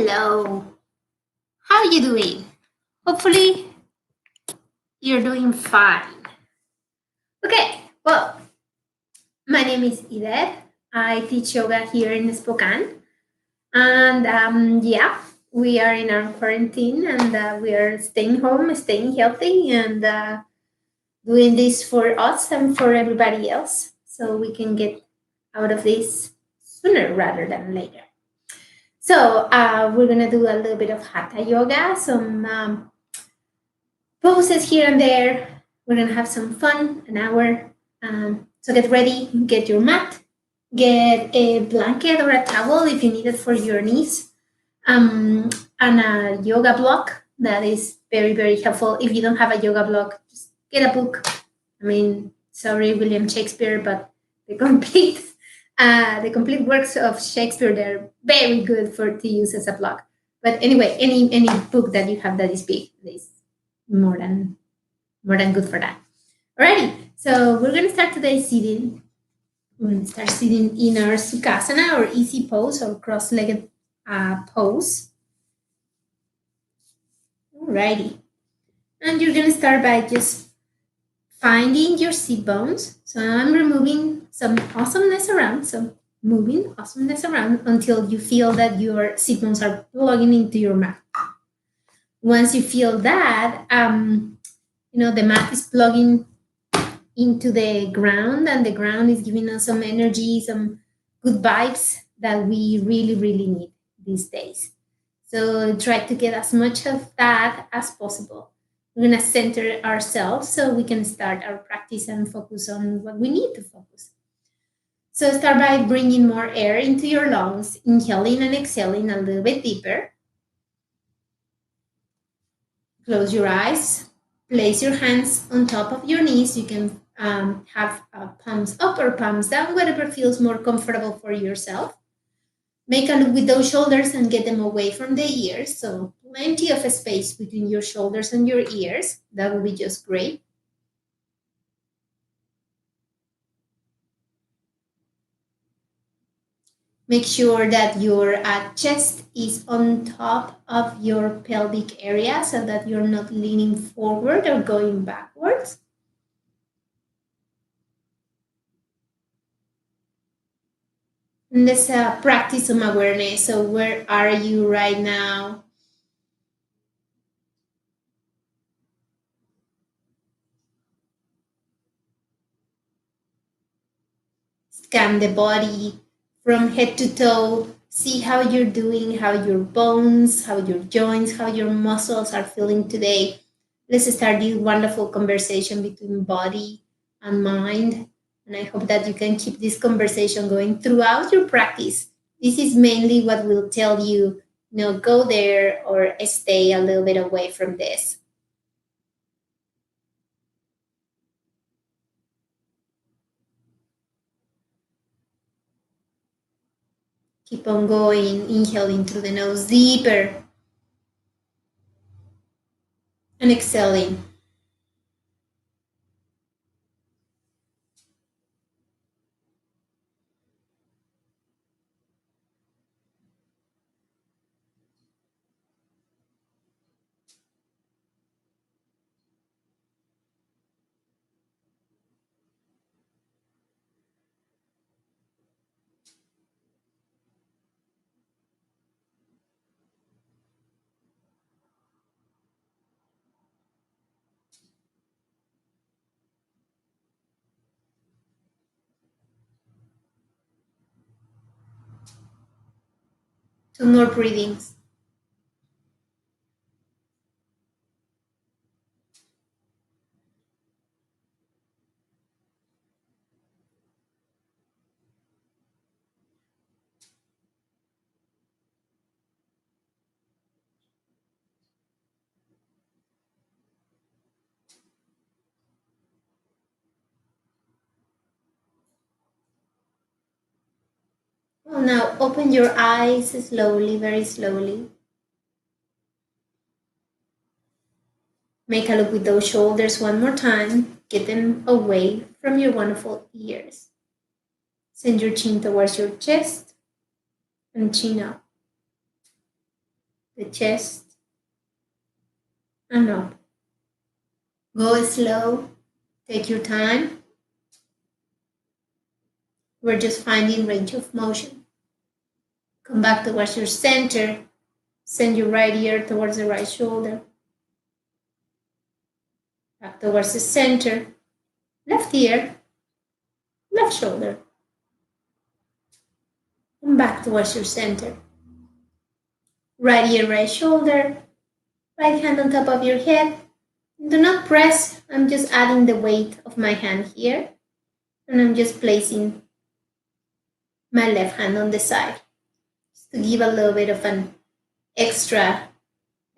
Hello. How are you doing? Hopefully you're doing fine. Okay. Well, my name is Edith. I teach yoga here in Spokane. And yeah, we are in our quarantine and we are staying home, staying healthy, and doing this for us and for everybody else so we can get out of this sooner rather than later. So we're going to do a little bit of hatha yoga, some poses here and there. We're gonna have some fun, an hour. So get ready, get your mat, get a blanket or a towel if you need it for your knees, and a yoga block that is very, very helpful. If you don't have a yoga block, just get a book. I mean, sorry, William Shakespeare, but the complete the complete works of Shakespeare, they're very good for to use as a block. But anyway, any book that you have that is big is more than more than good for that. Alrighty, so we're gonna start today sitting. We're gonna start sitting in our sukhasana or easy pose or cross-legged pose. Alrighty, and you're gonna start by just finding your sit bones. So I'm removing some awesomeness around. So moving awesomeness around until you feel that your sit bones are plugging into your mat. Once you feel that, the mat is plugging into the ground and the ground is giving us some energy, some good vibes that we really, really need these days. So try to get as much of that as possible. We're going to center ourselves so we can start our practice and focus on what we need to focus. So start by bringing more air into your lungs, inhaling and exhaling a little bit deeper. Close your eyes. Place your hands on top of your knees. You can have palms up or palms down, whatever feels more comfortable for yourself. Make a look with those shoulders and get them away from the ears. So plenty of space between your shoulders and your ears. That will be just great. Make sure that your chest is on top of your pelvic area so that you're not leaning forward or going backwards. And let's practice some awareness. So where are you right now? Scan the body from head to toe. See how you're doing, how your bones, how your joints, how your muscles are feeling today. Let's start this wonderful conversation between body and mind. And I hope that you can keep this conversation going throughout your practice. This is mainly what will tell you, go there or stay a little bit away from this. Keep on going, inhaling through the nose deeper and exhaling. Two more breathings. Well, now open your eyes slowly, very slowly. Make a look with those shoulders one more time. Get them away from your wonderful ears. Send your chin towards your chest and chin up. the chest, and up. Go slow, take your time. We're just finding range of motion. Come back towards your center. Send your right ear towards the right shoulder. Back towards the center. Left ear, left shoulder. And back towards your center. Right ear, right shoulder. Right hand on top of your head. Do not press. I'm just adding the weight of my hand here. And I'm just placing my left hand on the side. Just to give a little bit of an extra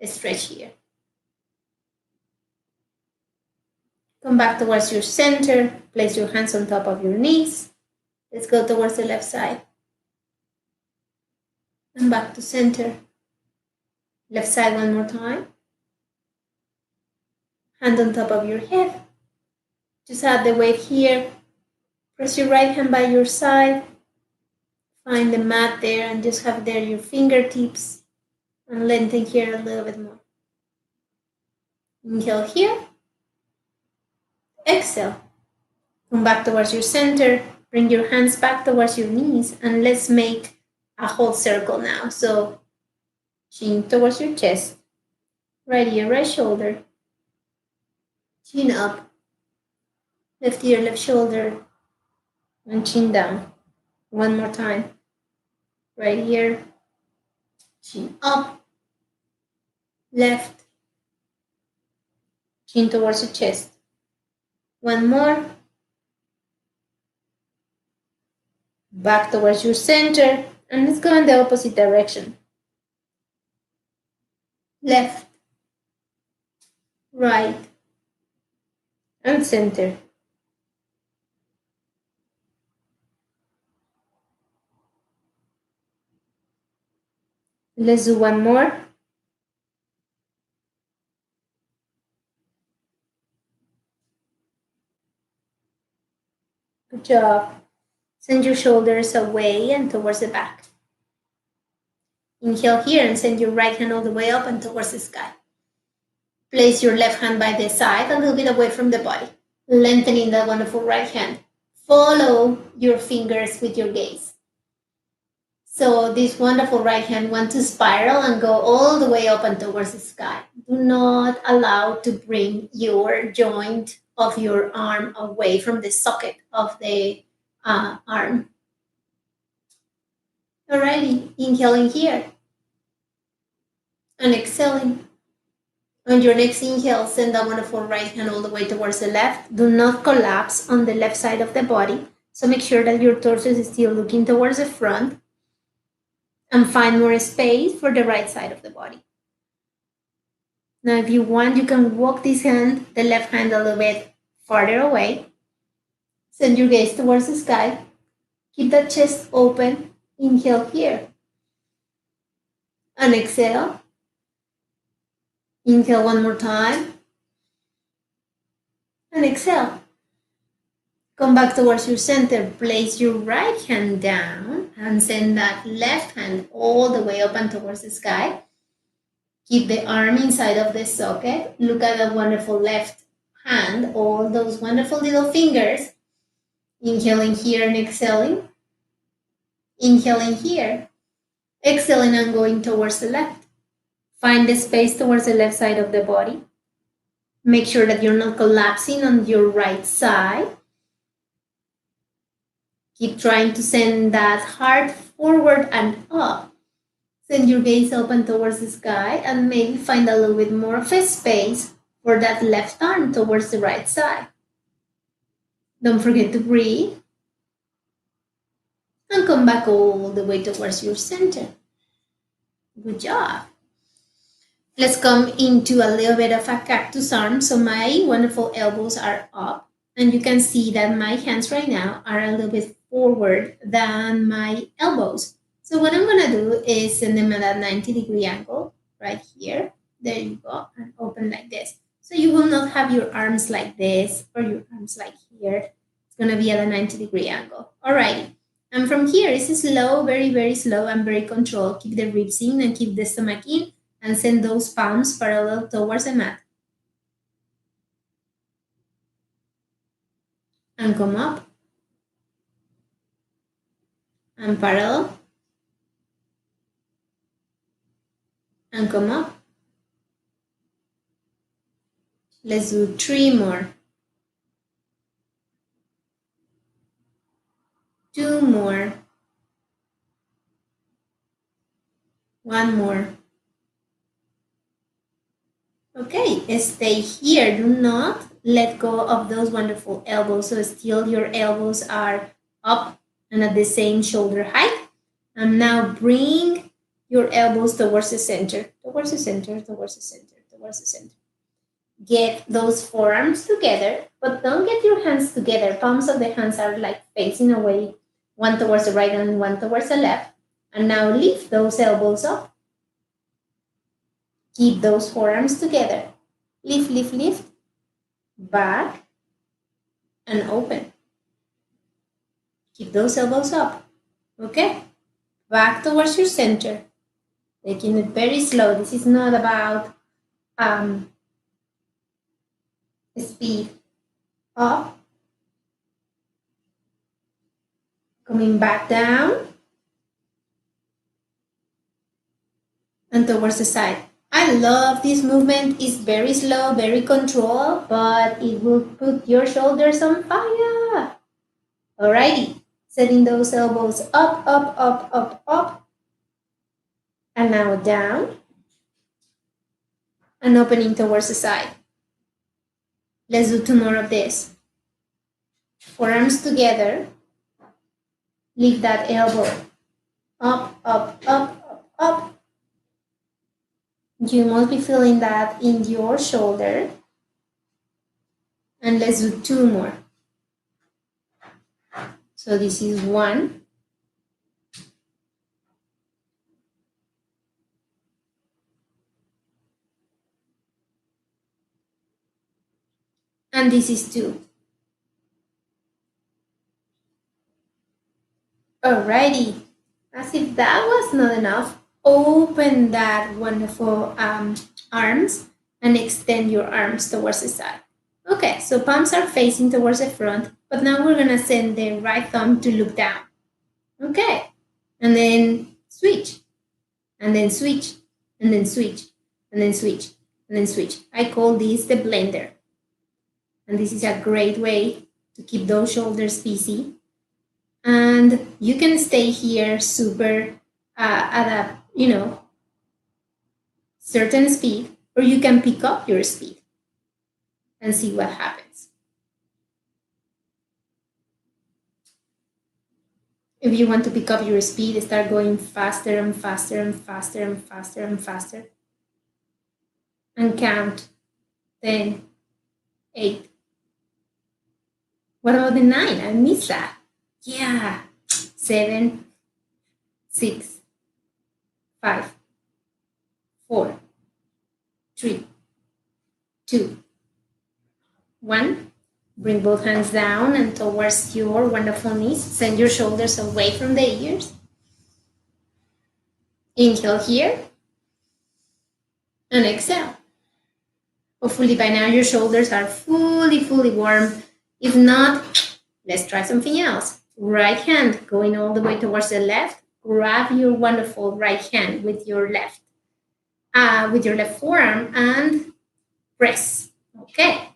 stretch here. Come back towards your center. Place your hands on top of your knees. Let's go towards the left side. And back to center. Left side one more time. Hand on top of your head. Just add the weight here. Press your right hand by your side. Find the mat there and just have there your fingertips. And lengthen here a little bit more. Inhale here. Exhale. Come back towards your center. Bring your hands back towards your knees. And let's make a whole circle now. So chin towards your chest. Right ear, right shoulder. Chin up. Left ear, left shoulder. And chin down. One more time. Right ear. Chin up. Left. Chin towards the chest. One more. Back towards your center. And let's go in the opposite direction. Left. Right. And center. Let's do one more. Good job. Send your shoulders away and towards the back. Inhale here and send your right hand all the way up and towards the sky. Place your left hand by the side, a little bit away from the body. Lengthening that wonderful right hand. Follow your fingers with your gaze. So this wonderful right hand wants to spiral and go all the way up and towards the sky. Do not allow to bring your joint of your arm away from the socket of the arm. Alrighty, inhaling here and exhaling. On your next inhale, send that wonderful right hand all the way towards the left. Do not collapse on the left side of the body. So make sure that your torso is still looking towards the front. And find more space for the right side of the body. Now, if you want, you can walk this hand, the left hand, a little bit farther away. Send your gaze towards the sky. Keep that chest open. Inhale here. And exhale. Inhale one more time. And exhale. Come back towards your center. Place your right hand down and send that left hand all the way up and towards the sky. Keep the arm inside of the socket. Look at that wonderful left hand, all those wonderful little fingers. Inhaling here and exhaling. Inhaling here. Exhaling and going towards the left. Find the space towards the left side of the body. Make sure that you're not collapsing on your right side. Keep trying to send that heart forward and up. Send your gaze open towards the sky and maybe find a little bit more of a space for that left arm towards the right side. Don't forget to breathe. And come back all the way towards your center. Good job. Let's come into a little bit of a cactus arm. So my wonderful elbows are up. And you can see that my hands right now are a little bit forward than my elbows. So what I'm going to do is send them at a 90-degree angle right here. There you go. And open like this. So you will not have your arms like this or your arms like here. It's going to be at a 90-degree angle. Alrighty. And from here, it's slow, very, very slow and very controlled. Keep the ribs in and keep the stomach in. and send those palms parallel towards the mat. And come up. And parallel. And come up. Let's do 3 more. 2 more. 1 more. Okay, stay here. Do not let go of those wonderful elbows. So still your elbows are up and at the same shoulder height. And now bring your elbows towards the center, towards the center, towards the center, towards the center. Get those forearms together, but don't get your hands together. Palms of the hands are like facing away, one towards the right and one towards the left. And now lift those elbows up. Keep those forearms together. Lift, lift, lift. Back and open. Keep those elbows up. Okay? Back towards your center. Taking it very slow. This is not about speed. Up. Coming back down. And towards the side. I love this movement. It's very slow, very controlled, but it will put your shoulders on fire. Alrighty. Setting those elbows up, up, up, up, up. And now down. And opening towards the side. Let's do 2 more of this. Forearms together. Lift that elbow. Up, up, up, up, up. You must be feeling that in your shoulder. And let's do 2 more. So this is 1. And this is 2. Alrighty. As if that was not enough, open that wonderful arms and extend your arms towards the side. Okay, so palms are facing towards the front, but now we're gonna send the right thumb to look down. Okay, and then switch, and then switch, and then switch, and then switch, and then switch. I call this the blender. And this is a great way to keep those shoulders busy. And you can stay here super at a, certain speed, or you can pick up your speed and see what happens. If you want to pick up your speed, start going faster and faster and faster and faster and faster. And count 10, 8. What about the 9? I missed that. Yeah. 7, 6, 5, 4, 3, 2, 1. Bring both hands down and towards your wonderful knees. Send your shoulders away from the ears. Inhale here. And exhale. Hopefully by now your shoulders are fully warm. If not, let's try something else. Right hand going all the way towards the left. Grab your wonderful right hand with your left forearm and press. Okay.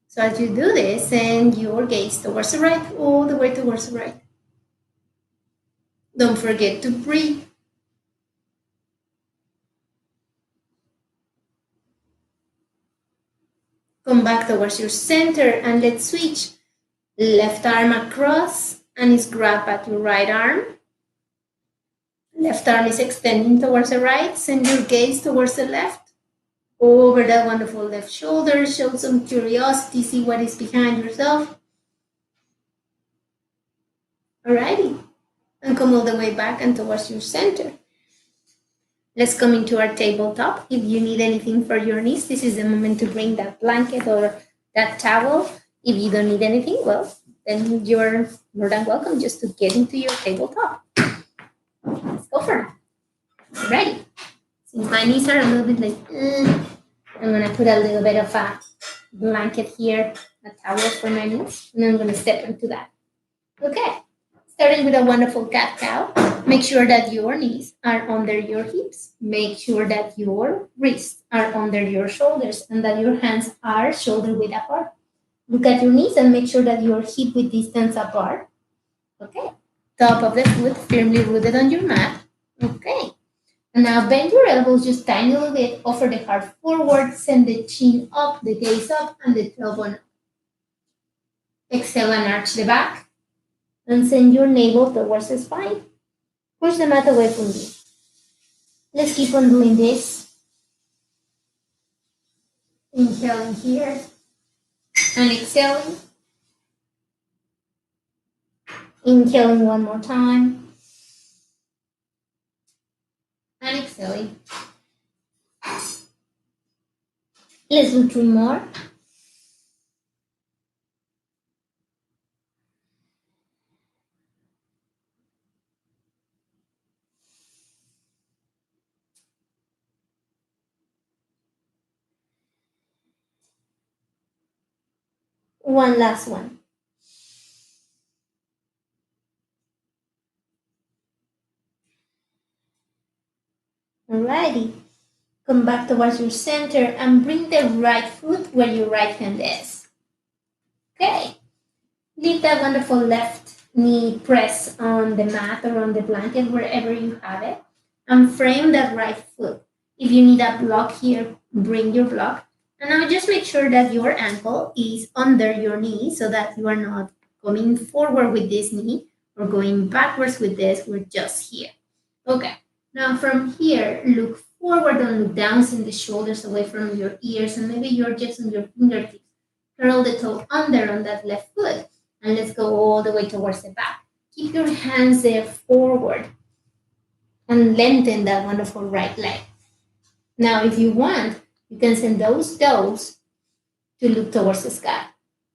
So as you do this, send your gaze towards the right, all the way towards the right. Don't forget to breathe. Come back towards your center and let's switch. Left arm across and is grabbed at your right arm. Left arm is extending towards the right. Send your gaze towards the left. Over that wonderful left shoulder. Show some curiosity. See what is behind yourself. Alrighty. And come all the way back and towards your center. Let's come into our tabletop. If you need anything for your knees, this is the moment to bring that blanket or that towel. If you don't need anything, well, then you're more than welcome just to get into your tabletop. Let's go for it. Ready. Since my knees are a little bit like, I'm gonna put a little bit of a blanket here, a towel for my knees, and I'm gonna step into that. Okay, starting with a wonderful cat cow. Make sure that your knees are under your hips. Make sure that your wrists are under your shoulders and that your hands are shoulder width apart. Look at your knees and make sure that your hip width distance apart. Okay, top of the foot firmly rooted on your mat. Okay, and now bend your elbows just tiny little bit, offer the heart forward, send the chin up, the gaze up, and the tailbone up. Exhale and arch the back, and send your navel towards the spine. Push the mat away from you. Let's keep on doing this. Inhaling here, and exhaling. Inhaling one more time, and exhaling. Let's do 3 more. One last one. Alrighty. Come back towards your center and bring the right foot where your right hand is. Okay. Leave that wonderful left knee press on the mat or on the blanket, wherever you have it, and frame that right foot. If you need a block here, bring your block. And now just make sure that your ankle is under your knee so that you are not coming forward with this knee or going backwards with this. We're just here. Okay. Now from here, look forward and look down, send the shoulders away from your ears, and maybe you're just on your fingertips. Curl the toe under on that left foot, and let's go all the way towards the back. Keep your hands there forward and lengthen that wonderful right leg. Now, if you want, you can send those toes to look towards the sky.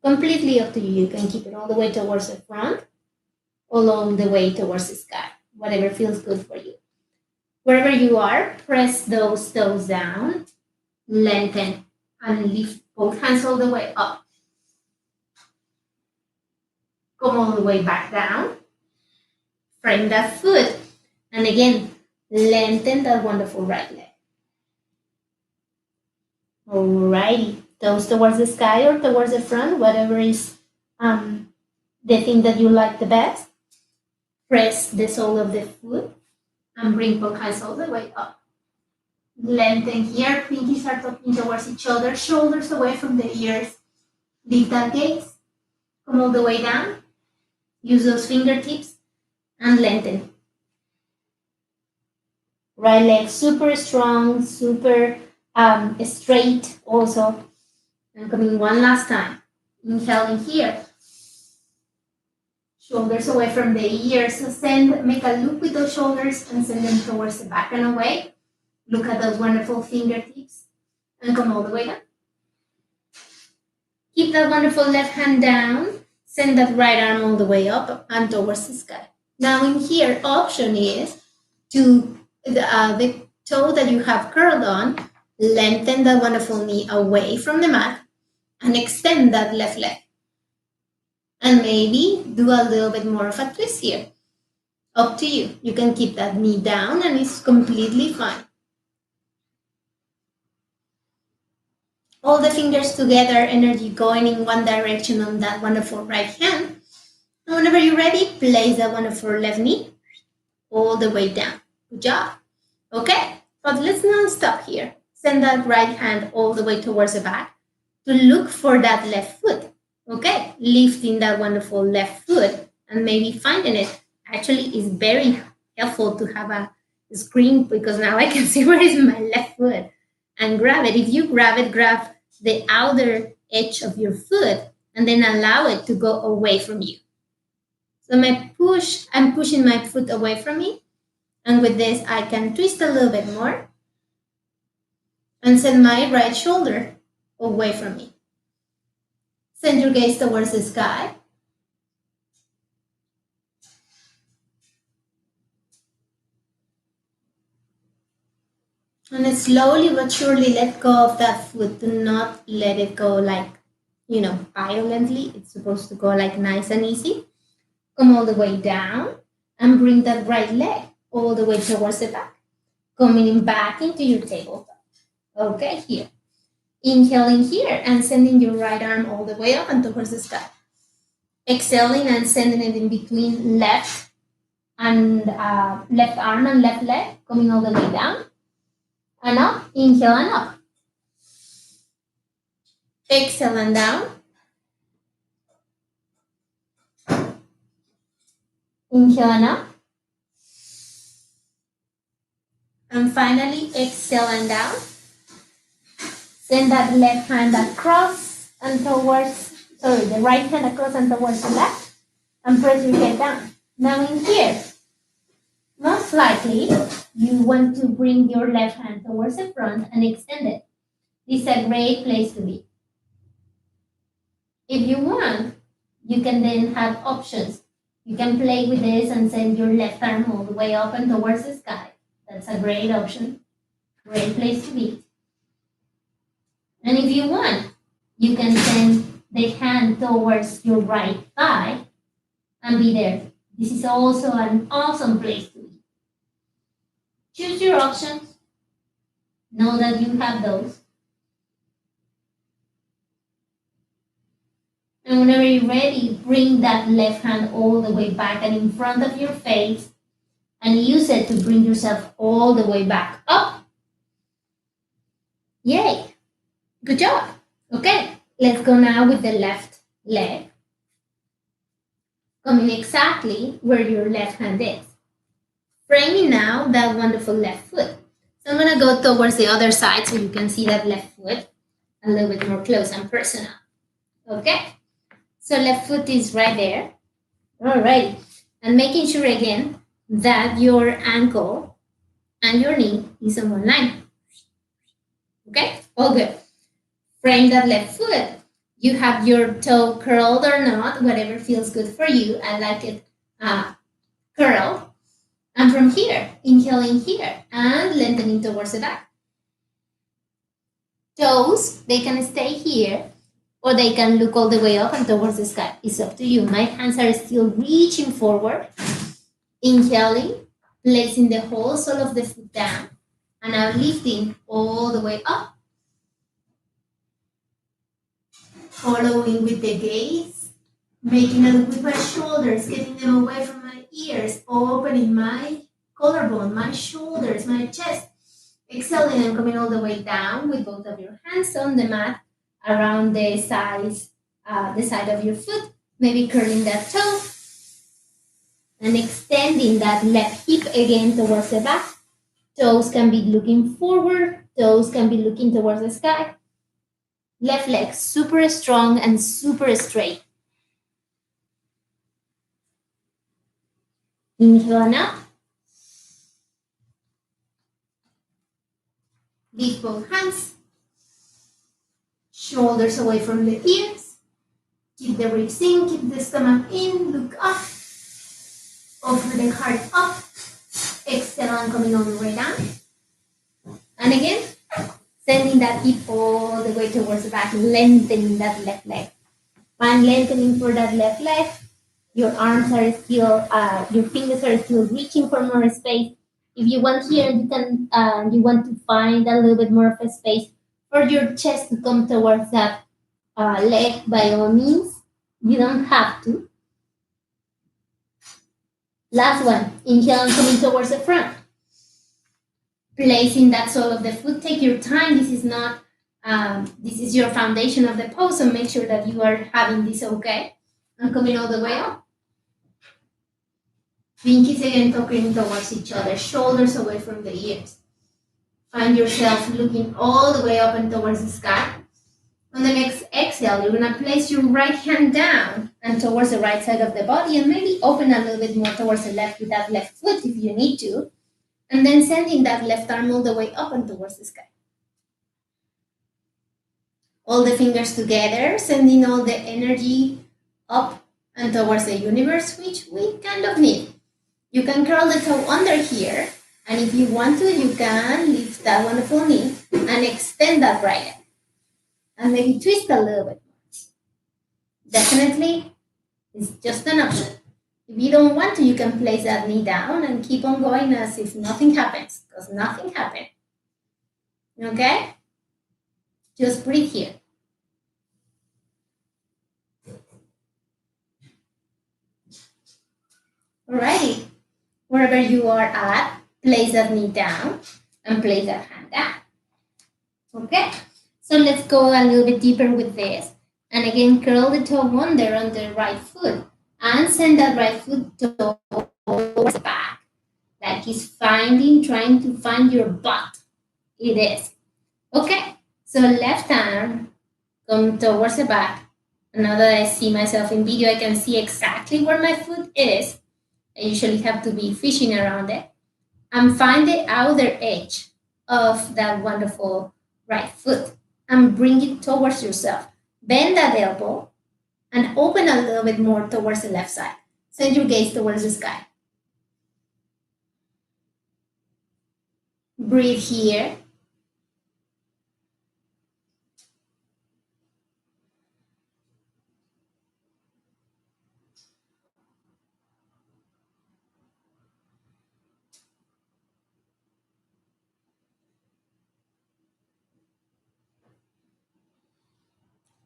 Completely up to you. You can keep it all the way towards the front, along the way towards the sky, whatever feels good for you. Wherever you are, press those toes down, lengthen, and lift both hands all the way up. Come all the way back down. Frame that foot. And again, lengthen that wonderful right leg. Alrighty. Toes towards the sky or towards the front, whatever is the thing that you like the best. Press the sole of the foot and bring both hands all the way up. Lengthen here, pinkies are talking towards each other, shoulders away from the ears. Leave that gaze. Come all the way down. Use those fingertips and lengthen. Right leg super strong, super straight also. And coming one last time. Inhaling here. Shoulders away from the ears. So make a loop with those shoulders and send them towards the back and away. Look at those wonderful fingertips and come all the way down. Keep that wonderful left hand down. Send that right arm all the way up and towards the sky. Now in here, option is to the toe that you have curled on, lengthen that wonderful knee away from the mat and extend that left leg. And maybe do a little bit more of a twist here. Up to you. You can keep that knee down and it's completely fine. All the fingers together, energy going in one direction on that wonderful right hand. And whenever you're ready, place that wonderful left knee all the way down. Good job. Okay, but let's not stop here. Send that right hand all the way towards the back to look for that left foot. Okay, lifting that wonderful left foot and maybe finding it. Actually, it's very helpful to have a screen because now I can see where is my left foot and grab it. If you grab it, grab the outer edge of your foot and then allow it to go away from you. So I'm pushing my foot away from me. And with this, I can twist a little bit more and send my right shoulder away from me. Send your gaze towards the sky. And then slowly but surely let go of that foot. Do not let it go like, violently. It's supposed to go like nice and easy. Come all the way down and bring that right leg all the way towards the back. Coming back into your tabletop. Okay, here. Inhaling here and sending your right arm all the way up and towards the sky. Exhaling and sending it in between left arm and left leg, coming all the way down and up. Inhale and up. Exhale and down. Inhale and up. And finally, exhale and down. Send that left hand across and the right hand across and towards the left. And press your head down. Now in here, most likely, you want to bring your left hand towards the front and extend it. This is a great place to be. If you want, you can then have options. You can play with this and send your left arm all the way up and towards the sky. That's a great option. Great place to be. And if you want, you can send the hand towards your right thigh and be there. This is also an awesome place to be. Choose your options. Know that you have those. And whenever you're ready, bring that left hand all the way back and in front of your face and use it to bring yourself all the way back up. Yay! Good job. Okay, let's go now with the left leg. Coming exactly where your left hand is. Framing now that wonderful left foot. So I'm going to go towards the other side so you can see that left foot a little bit more close and personal. Okay, so left foot is right there. All right, and making sure again that your ankle and your knee is on one line. Okay, all good. Frame that left foot. You have your toe curled or not, whatever feels good for you. I like it curled. And from here, inhaling here and lengthening towards the back. Toes, they can stay here or they can look all the way up and towards the sky. It's up to you. My hands are still reaching forward. Inhaling, placing the whole sole of the foot down and now lifting all the way up. Following with the gaze, making a look with my shoulders, getting them away from my ears, opening my collarbone, my shoulders, my chest. Exhaling and coming all the way down with both of your hands on the mat around the side of your foot, maybe curling that toe and extending that left hip again towards the back. Toes can be looking forward, toes can be looking towards the sky. Left leg super strong and super straight. Inhale and up. Lift both hands. Shoulders away from the ears. Keep the ribs in, keep the stomach in, look up. Open the heart up. Exhale and coming all the way down. And again, sending that hip all the way towards the back, lengthening that left leg. Find lengthening for that left leg. Your arms are still, your fingers are still reaching for more space. If you want here, you want to find a little bit more of a space for your chest to come towards that leg, by all means. You don't have to. Last one, inhale and coming towards the front. Placing that sole of the foot, take your time. This is not, this is your foundation of the pose, so make sure that you are having this okay. And coming all the way up. Pinkies again talking towards each other, shoulders away from the ears. Find yourself looking all the way up and towards the sky. On the next exhale, you're gonna place your right hand down and towards the right side of the body and maybe open a little bit more towards the left with that left foot if you need to. And then sending that left arm all the way up and towards the sky. All the fingers together, sending all the energy up and towards the universe, which we kind of need. You can curl the toe under here, and if you want to, you can lift that wonderful knee and extend that right leg. And maybe twist a little bit more. Definitely, it's just an option. If you don't want to, you can place that knee down and keep on going as if nothing happens, because nothing happened. Okay? Just breathe here. Alrighty. Wherever you are at, place that knee down and place that hand down. Okay? So let's go a little bit deeper with this. And again, curl the toe under on the right foot and send that right foot towards the back. Like it's trying to find your butt. It is. Okay? So left arm, come towards the back. And now that I see myself in video, I can see exactly where my foot is. I usually have to be fishing around it. And find the outer edge of that wonderful right foot and bring it towards yourself. Bend that elbow and open a little bit more towards the left side. Send your gaze towards the sky. Breathe here.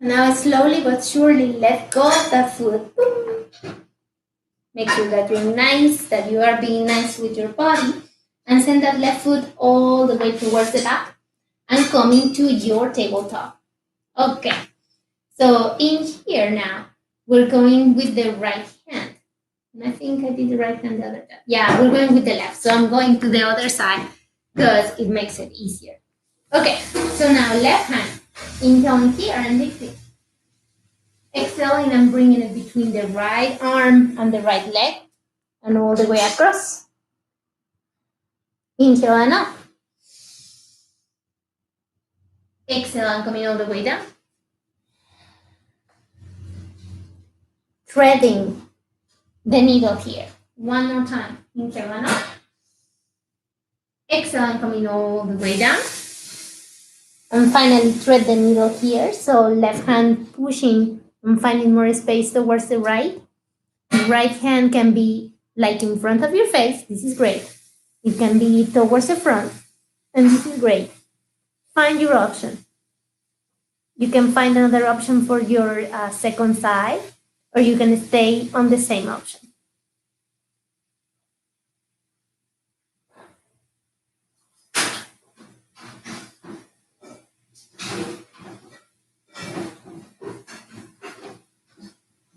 Now slowly but surely let go of that foot. Make sure that you're nice, that you are being nice with your body. And send that left foot all the way towards the back and come into your tabletop. Okay, so in here now, we're going with the right hand. And I think I did the right hand the other time. Yeah, we're going with the left. So I'm going to the other side because it makes it easier. Okay, so now left hand. Inhale here and lift it. Exhaling and bringing it between the right arm and the right leg and all the way across. Inhale and up. Exhale and coming all the way down. Threading the needle here. One more time. Inhale and up. Exhale and coming all the way down. And finally thread the needle here. So left hand pushing and finding more space towards the right. The right hand can be like in front of your face. This is great. It can be towards the front. And this is great. Find your option. You can find another option for your second side, or you can stay on the same option.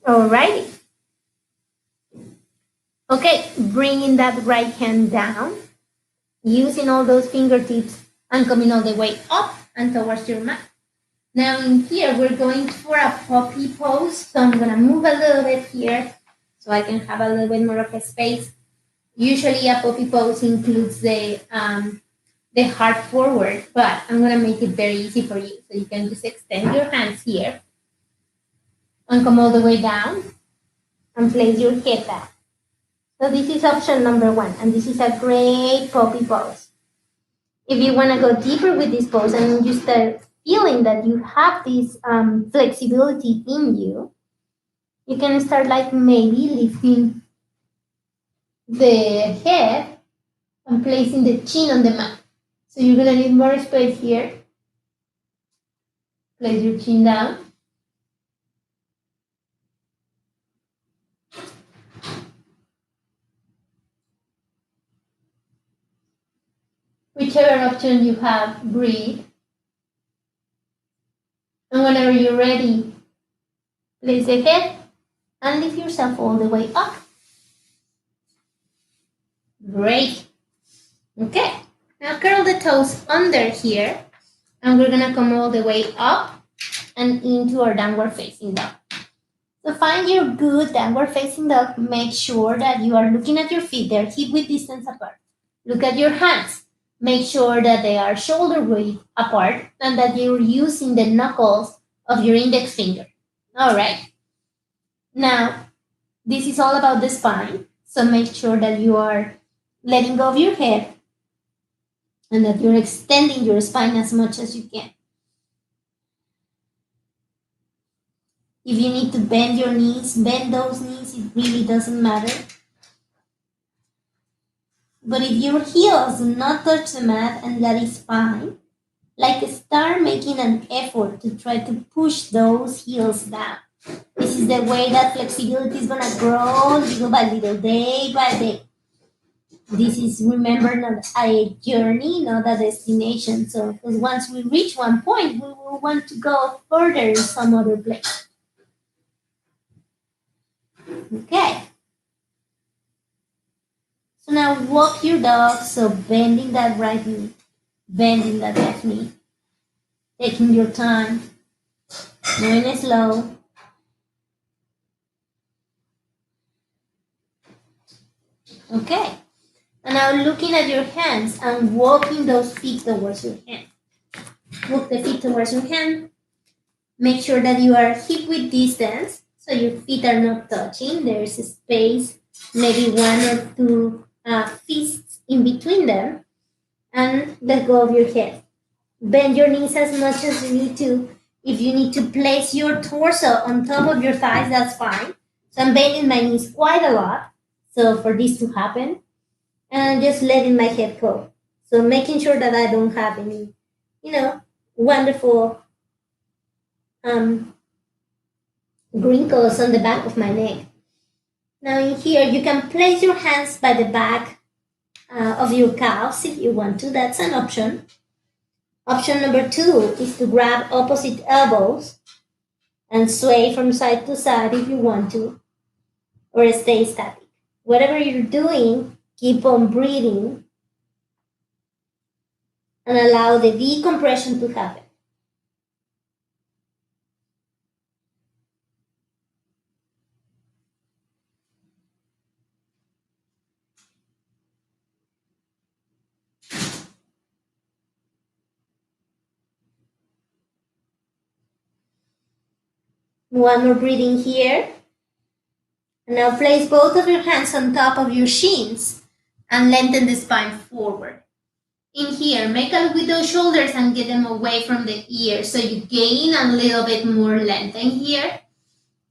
Alrighty. Okay, bringing that right hand down, using all those fingertips and coming all the way up and towards your mat. Now in here, we're going for a puppy pose. So I'm gonna move a little bit here so I can have a little bit more of a space. Usually a puppy pose includes the heart forward, but I'm gonna make it very easy for you. So you can just extend your hands here and come all the way down and place your head back. So this is option number one, and this is a great puppy pose. If you wanna go deeper with this pose and you start feeling that you have this flexibility in you, you can start like maybe lifting the head and placing the chin on the mat. So you're gonna need more space here. Place your chin down. Whichever option you have, breathe. And whenever you're ready, place the head and lift yourself all the way up. Great. Okay, now curl the toes under here, and we're gonna come all the way up and into our downward facing dog. So find your good downward facing dog. Make sure that you are looking at your feet. They're hip-width distance apart. Look at your hands. Make sure that they are shoulder width apart and that you're using the knuckles of your index finger. All right. Now, this is all about the spine. So make sure that you are letting go of your head and that you're extending your spine as much as you can. If you need to bend your knees, bend those knees, it really doesn't matter. But if your heels do not touch the mat, and that is fine, like start making an effort to try to push those heels down. This is the way that flexibility is gonna grow little by little, day by day. This is, remember, not a journey, not a destination. So, because once we reach one point, we will want to go further in some other place. Okay. So now walk your dog. So bending that right knee, bending that left knee, taking your time, going it slow. Okay. And now looking at your hands and walking those feet towards your hand. Walk the feet towards your hand. Make sure that you are hip width distance, so your feet are not touching. There's a space, maybe one or two fists in between them. And let go of your head. Bend your knees as much as you need to. If you need to place your torso on top of your thighs, that's fine. So I'm bending my knees quite a lot, so for this to happen. And just letting my head go. So making sure that I don't have any, wonderful wrinkles on the back of my neck. Now in here, you can place your hands by the back of your calves if you want to. That's an option. Option number 2 is to grab opposite elbows and sway from side to side if you want to, or stay static. Whatever you're doing, keep on breathing and allow the decompression to happen. One more breathing here. And now place both of your hands on top of your shins and lengthen the spine forward. In here, make a look with those shoulders and get them away from the ears so you gain a little bit more length in here.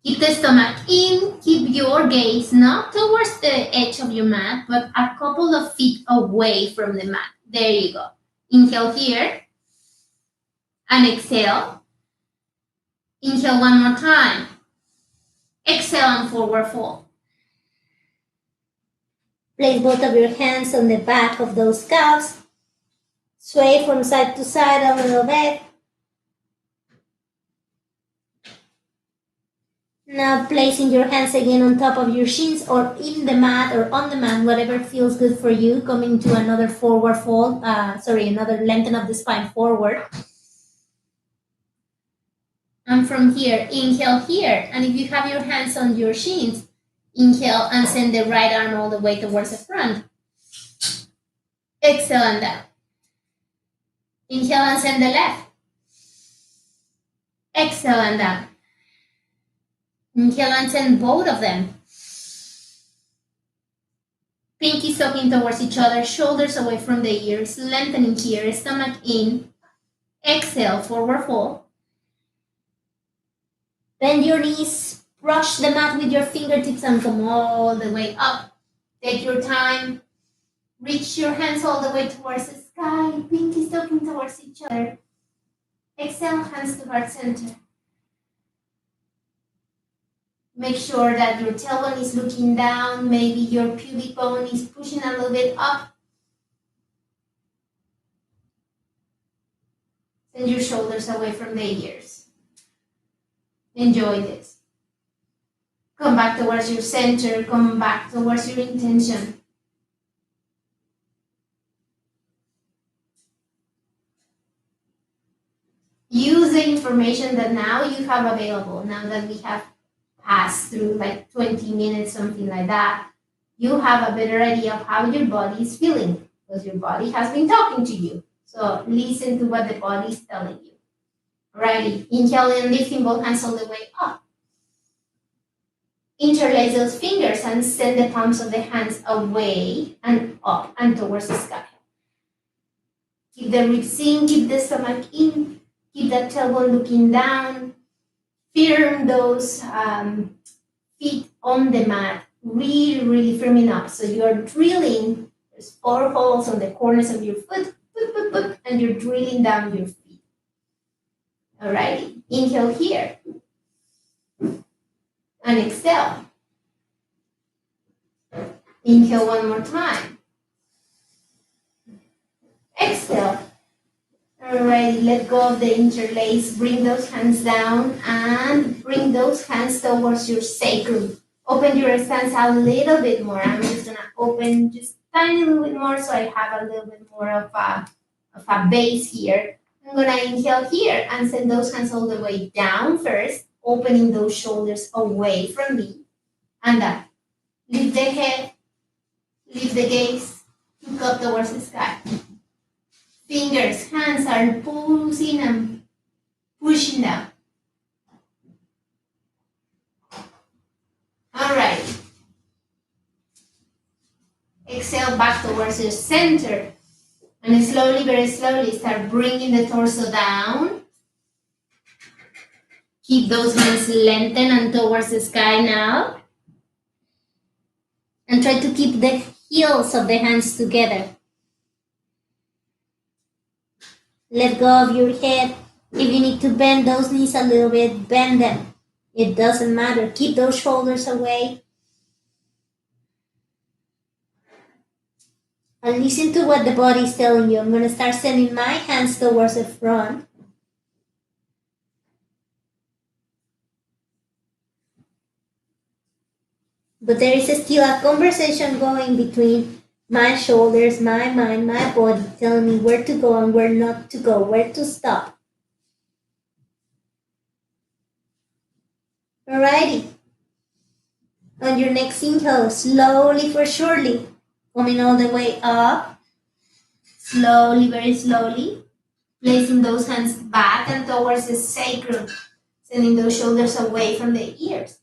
Keep the stomach in, keep your gaze not towards the edge of your mat, but a couple of feet away from the mat. There you go. Inhale here and exhale. Inhale one more time. Exhale and forward fold. Place both of your hands on the back of those calves. Sway from side to side a little bit. Now placing your hands again on top of your shins or in the mat or on the mat, whatever feels good for you. Coming to another forward fold, another lengthen of the spine forward. And from here, inhale here. And if you have your hands on your shins, inhale and send the right arm all the way towards the front. Exhale and down. Inhale and send the left. Exhale and down. Inhale and send both of them. Pinkies talking towards each other, shoulders away from the ears, lengthening here, stomach in. Exhale, forward fold. Bend your knees, brush the mat with your fingertips and come all the way up. Take your time. Reach your hands all the way towards the sky, pinkies talking towards each other. Exhale, hands to heart center. Make sure that your tailbone is looking down. Maybe your pubic bone is pushing a little bit up. Send your shoulders away from the ears. Enjoy this. Come back towards your center. Come back towards your intention. Use the information that now you have available, now that we have passed through like 20 minutes, something like that. You have a better idea of how your body is feeling because your body has been talking to you. So listen to what the body is telling you. Alrighty, inhale and lifting both hands all the way up. Interlace those fingers and send the palms of the hands away and up and towards the sky. Keep the ribs in, keep the stomach in, keep that tailbone looking down. Firm those feet on the mat, really, really firming up. So you're drilling, there's 4 holes on the corners of your foot, boop, boop, boop, and you're drilling down your feet. Alrighty, inhale here. And exhale. Inhale one more time. Exhale. Alright, let go of the interlace. Bring those hands down and bring those hands towards your sacrum. Open your stance a little bit more. I'm just gonna open just tiny little bit more so I have a little bit more of a base here. I'm gonna inhale here and send those hands all the way down first, opening those shoulders away from me. And up. Lift the head, lift the gaze, look up towards the sky. Fingers, hands are pulsing and pushing down. All right. Exhale back towards your center. And slowly, very slowly, start bringing the torso down. Keep those hands lengthened and towards the sky now. And try to keep the heels of the hands together. Let go of your head. If you need to bend those knees a little bit, bend them. It doesn't matter. Keep those shoulders away. And listen to what the body is telling you. I'm going to start sending my hands towards the front. But there is still a conversation going between my shoulders, my mind, my body, telling me where to go and where not to go, where to stop. Alrighty. On your next inhale, slowly for surely, coming all the way up. Slowly, very slowly. Placing those hands back and towards the sacrum. Sending those shoulders away from the ears.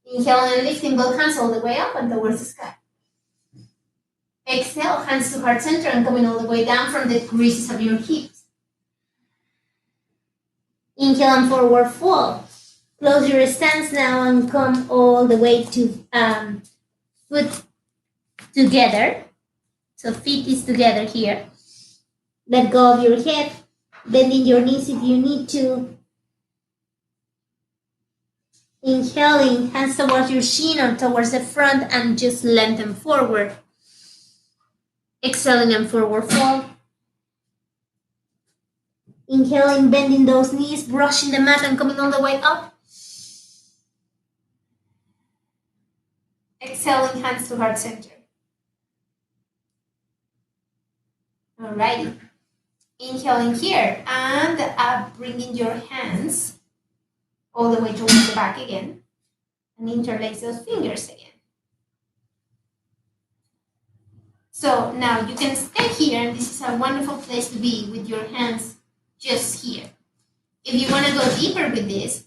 Inhale and lifting both hands all the way up and towards the sky. Exhale, hands to heart center and coming all the way down from the creases of your hips. Inhale and forward fold. Close your stance now and come all the way to foot together. So feet is together here. Let go of your head, bending your knees if you need to. Inhaling, hands towards your shin or towards the front and just lengthen forward. Exhaling and forward fold. Inhaling, bending those knees, brushing the mat and coming all the way up. Exhaling, hands to heart center. Alrighty. Inhaling here and bringing your hands all the way towards the back again. And interlace those fingers again. So now you can stay here, and this is a wonderful place to be with your hands just here. If you want to go deeper with this,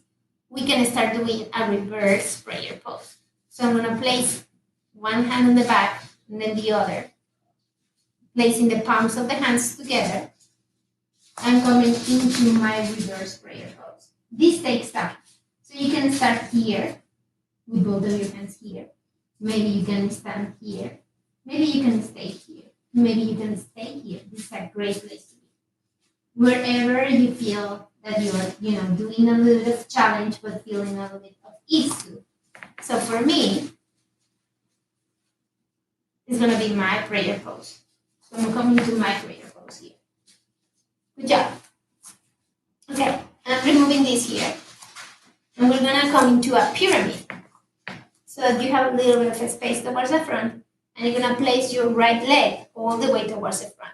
we can start doing a reverse prayer pose. So I'm going to place one hand on the back and then the other, placing the palms of the hands together and coming into my reverse prayer pose. This takes time. So you can start here with both of your hands here. Maybe you can stand here. Maybe you can stay here. Maybe you can stay here. This is a great place to be. Wherever you feel that you're, doing a little bit of challenge, but feeling a little bit of ease too. So for me, it's going to be my prayer pose. So I'm coming to my prayer pose here. Good job. Okay, I'm removing this here. And we're going to come into a pyramid. So that you have a little bit of a space towards the front. And you're going to place your right leg all the way towards the front.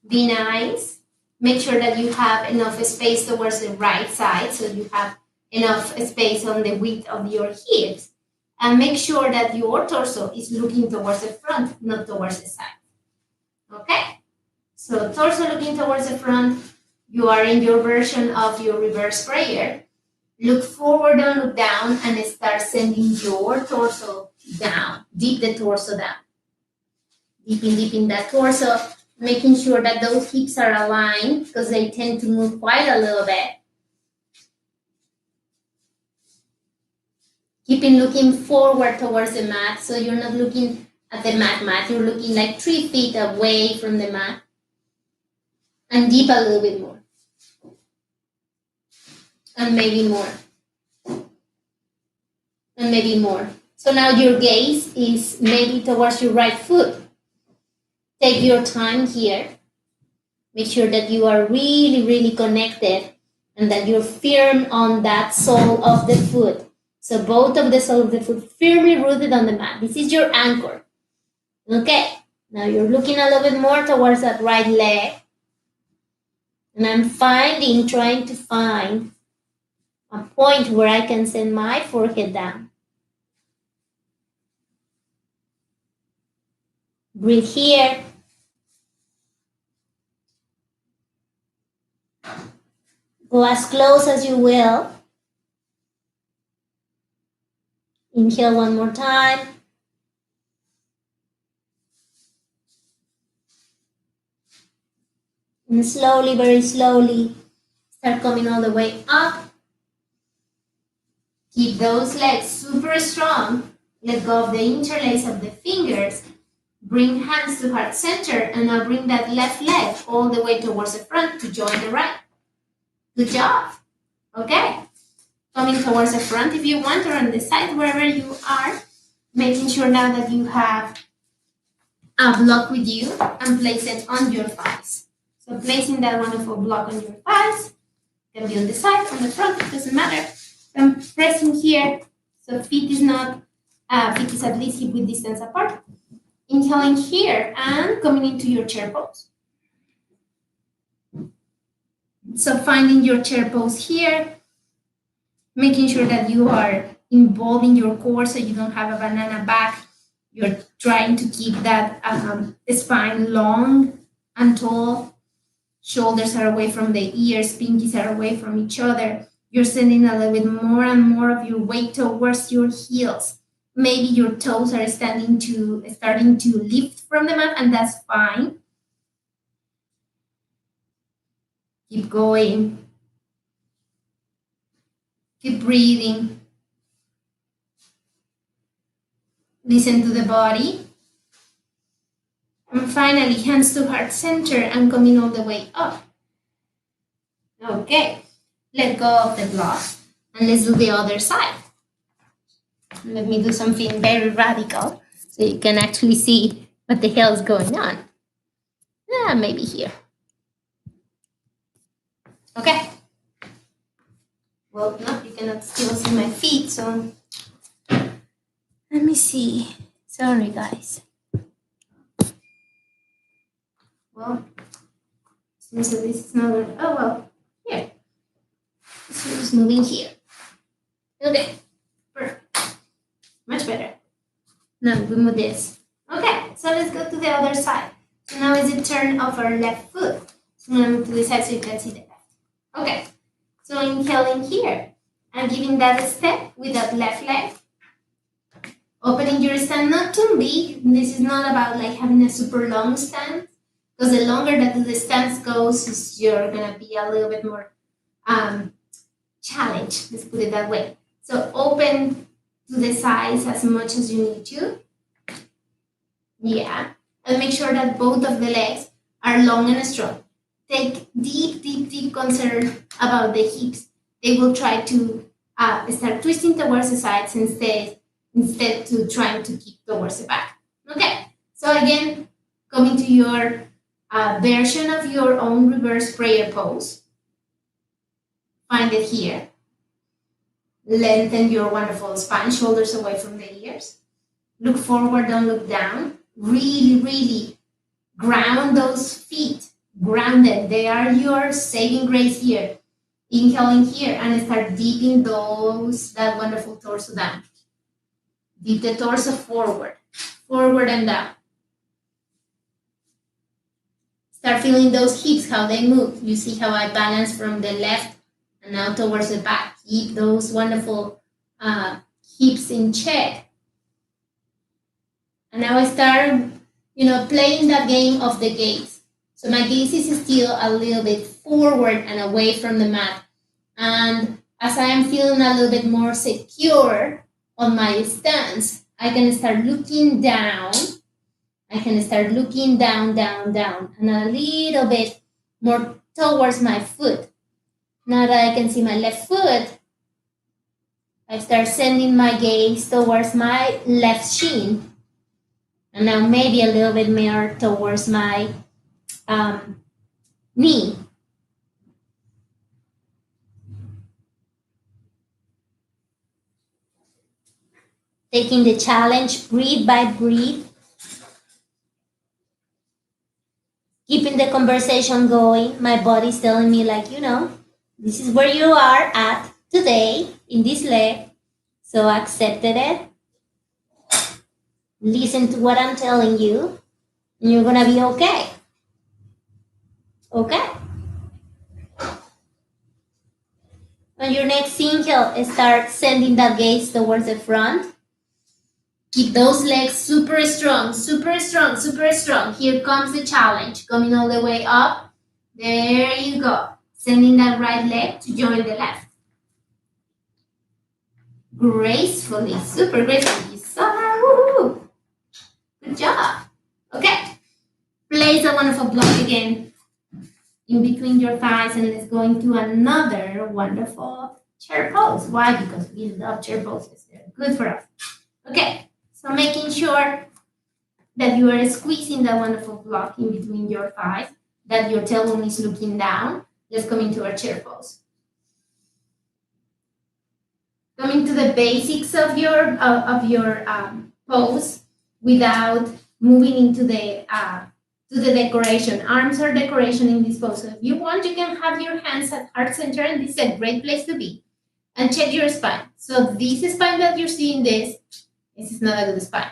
Be nice. Make sure that you have enough space towards the right side, so you have enough space on the width of your hips. And make sure that your torso is looking towards the front, not towards the side. Okay? So torso looking towards the front. You are in your version of your reverse prayer. Look forward and look down and start sending your torso down. Deep the torso down. Deep in that torso. making sure that those hips are aligned because they tend to move quite a little bit. Keeping looking forward towards the mat, so you're not looking at the mat, you're looking like 3 feet away from the mat. And deep a little bit more. And maybe more. And maybe more. So now your gaze is maybe towards your right foot. Take your time here. Make sure that you are really, really connected and that you're firm on that sole of the foot. So both of the sole of the foot firmly rooted on the mat. This is your anchor. Okay, now you're looking a little bit more towards that right leg. And I'm trying to find a point where I can send my forehead down. Breathe here. Go as close as you will. Inhale one more time. And slowly, very slowly, start coming all the way up. Keep those legs super strong. Let go of the interlace of the fingers. Bring hands to heart center, and now bring that left leg all the way towards the front to join the right. Good job. Okay. Coming towards the front if you want, or on the side, wherever you are. Making sure now that you have a block with you and place it on your thighs. So placing that wonderful block on your thighs. Can be on the side, on the front, it doesn't matter. I'm pressing here, so feet is at least hip width distance apart. Inhaling here and coming into your chair pose. So finding your chair pose here, making sure that you are involving your core so you don't have a banana back. You're trying to keep that spine long and tall. Shoulders are away from the ears, pinkies are away from each other. You're sending a little bit more and more of your weight towards your heels. Maybe your toes are starting to lift from the mat, and that's fine. Keep going. Keep breathing. Listen to the body. And finally, hands to heart center and coming all the way up. Okay, let go of the block and let's do the other side. Let me do something very radical so you can actually see what the hell is going on. Maybe here. Okay. Well, no, you cannot still see my feet, so let me see. Sorry, guys. Well, seems that this is not. Oh well, here. This is moving here. Okay, perfect. Much better. Now we move this. Okay, so let's go to the other side. So now is the turn of our left foot. So I'm gonna move to the side so you can see the left. Okay, so inhaling here and giving that step with that left leg. Opening your stand not too big. This is not about like having a super long stand, because the longer that the stance goes, you're gonna be a little bit more challenged. Let's put it that way. So open to the sides as much as you need to. Yeah, and make sure that both of the legs are long and strong. Take deep concern about the hips. They will try to start twisting towards the sides instead to trying to keep towards the back. Okay, so again, coming to your version of your own reverse prayer pose. Find it here. Lengthen your wonderful spine, shoulders away from the ears. Look forward, don't look down. Really ground those feet. Ground them. They are your saving grace here. Inhaling here and start dipping that wonderful torso down. Dip the torso forward and down. Start feeling those hips, how they move. You see how I balance from the left and now towards the back. Keep those wonderful hips in check. And now I start, playing that game of the gaze. So my gaze is still a little bit forward and away from the mat. And as I am feeling a little bit more secure on my stance, I can start looking down. I can start looking down, down, down, and a little bit more towards my foot. Now that I can see my left foot, I start sending my gaze towards my left shin. And now maybe a little bit more towards my knee. Taking the challenge breathe by breathe. Keeping the conversation going. My body's telling me like, this is where you are at today in this leg. So accepted it. Listen to what I'm telling you. And you're going to be okay. Okay? On your next inhale, start sending that gaze towards the front. Keep those legs super strong, super strong, super strong. Here comes the challenge. Coming all the way up. There you go. Sending that right leg to join the left. Gracefully, super gracefully. So, good job. Okay. Place a wonderful block again in between your thighs, and let's go into another wonderful chair pose. Why? Because we love chair poses. They're good for us. Okay. So making sure that you are squeezing that wonderful block in between your thighs, that your tailbone is looking down. Let's come into our chair pose. Coming to the basics of your pose without moving into the decoration. Arms are decoration in this pose. So if you want, you can have your hands at heart center, and this is a great place to be. And check your spine. So this spine that you're seeing, this is not a good spine.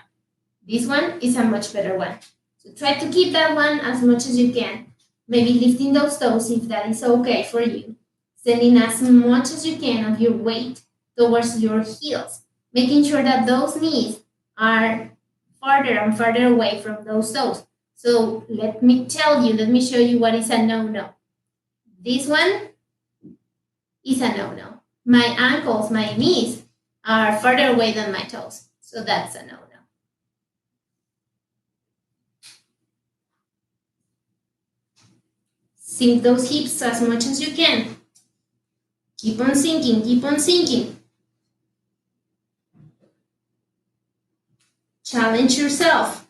This one is a much better one. So try to keep that one as much as you can. Maybe lifting those toes if that is okay for you. Sending as much as you can of your weight towards your heels. Making sure that those knees are farther and farther away from those toes. So let me show you what is a no-no. This one is a no-no. My ankles, my knees are farther away than my toes. So that's a no-no. Sink those hips as much as you can. Keep on sinking, keep on sinking. Challenge yourself.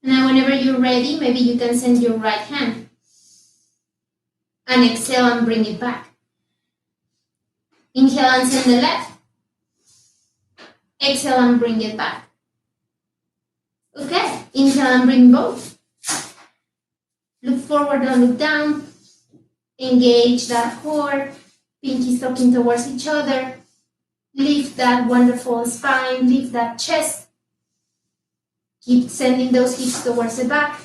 Now, whenever you're ready, maybe you can send your right hand and exhale and bring it back. Inhale and send the left. Exhale and bring it back. Okay, inhale and bring both. Look forward, don't look down. Engage that core. Pinkies talking towards each other. Lift that wonderful spine. Lift that chest. Keep sending those hips towards the back.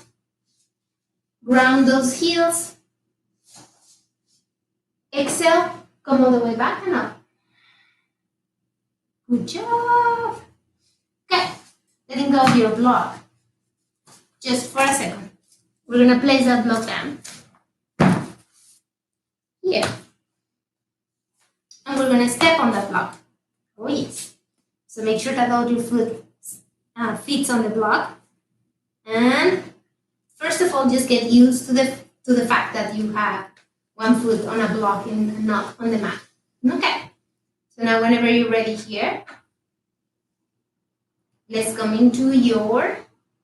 Ground those heels. Exhale. Come all the way back and up. Good job. Okay. Letting go of your block. Just for a second. We're going to place that block down. Here. And we're going to step on that block. Oh, yes. So make sure that all your foot fits on the block. And first of all, just get used to the fact that you have one foot on a block and not on the mat. Okay. So now whenever you're ready here, let's come into your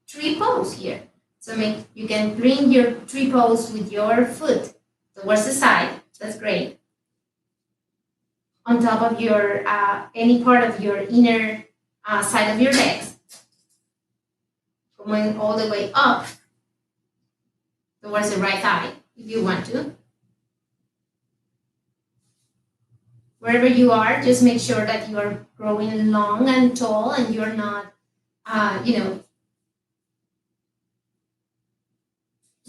tree pose here. So you can bring your tree pose with your foot towards the side. That's great. On top of your any part of your inner side of your legs. Going all the way up towards the right thigh if you want to. Wherever you are, just make sure that you are growing long and tall and you're not,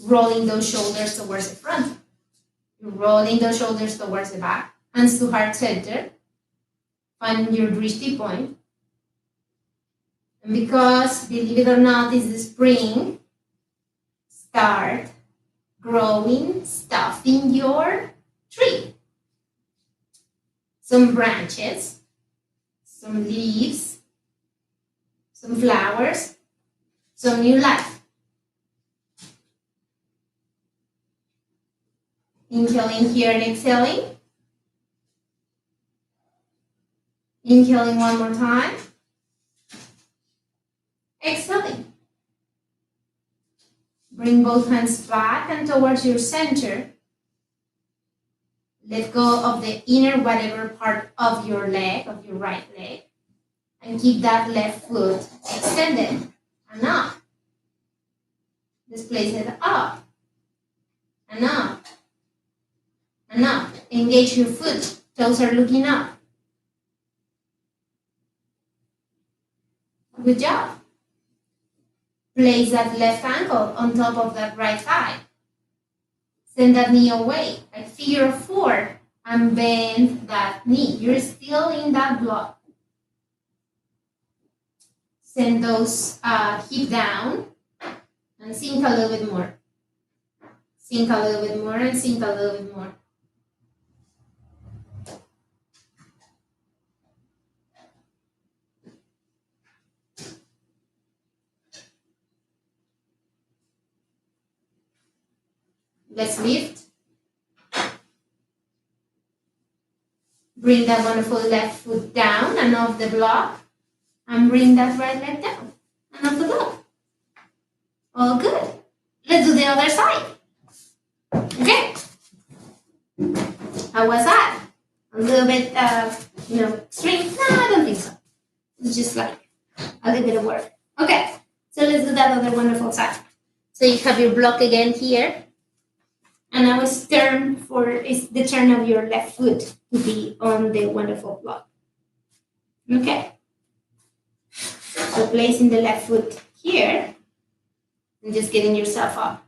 rolling those shoulders towards the front. You're rolling those shoulders towards the back. Hands to heart center. Finding your drishti point. And because, believe it or not, is the spring, start growing stuff in your tree. Some branches, some leaves, some flowers, some new life. Inhaling here and exhaling. Inhaling one more time. Exhaling. Bring both hands back and towards your center. Let go of the inner whatever part of your leg, of your right leg, and keep that left foot extended and up. Displace it up and up and up. Engage your foot. Toes are looking up. Good job. Place that left ankle on top of that right thigh. Send that knee away, like figure of 4, and bend that knee. You're still in that block. Send those hip down and sink a little bit more. Sink a little bit more and sink a little bit more. Let's lift. Bring that wonderful left foot down and off the block. And bring that right leg down and off the block. All good. Let's do the other side. Okay. How was that? A little bit, extreme? No, I don't think so. It's just like a little bit of work. Okay. So let's do that other wonderful side. So you have your block again here. And now it's the turn of your left foot to be on the wonderful block. Okay. So placing the left foot here and just getting yourself up.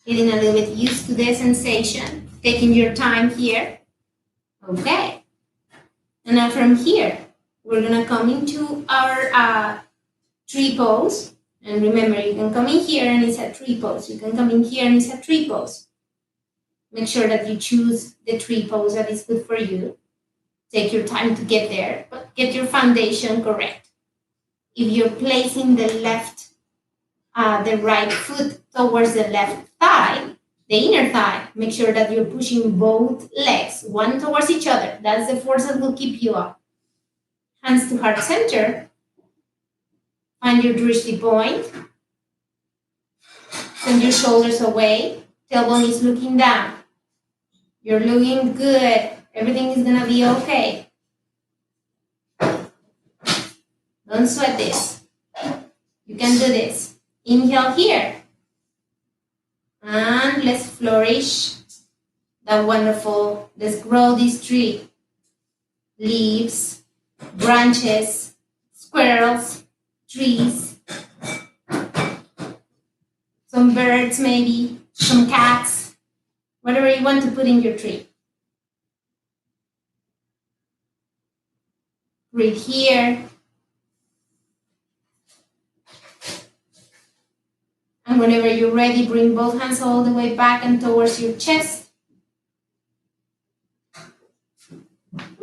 Getting a little bit used to the sensation. Taking your time here. Okay. And now from here, we're going to come into our tree pose. And remember, you can come in here and it's a tree pose. You can come in here and it's a tree pose. Make sure that you choose the tree pose that is good for you. Take your time to get there, but get your foundation correct. If you're placing the right foot towards the left thigh, the inner thigh, make sure that you're pushing both legs, one towards each other. That's the force that will keep you up. Hands to heart center. Find your drishti point. Send your shoulders away. Tailbone is looking down. You're looking good. Everything is going to be okay. Don't sweat this. You can do this. Inhale here. And let's flourish. That wonderful. Let's grow this tree. Leaves, branches, squirrels, trees. Some birds maybe, some cats. Whatever you want to put in your tree. Breathe here. And whenever you're ready, bring both hands all the way back and towards your chest.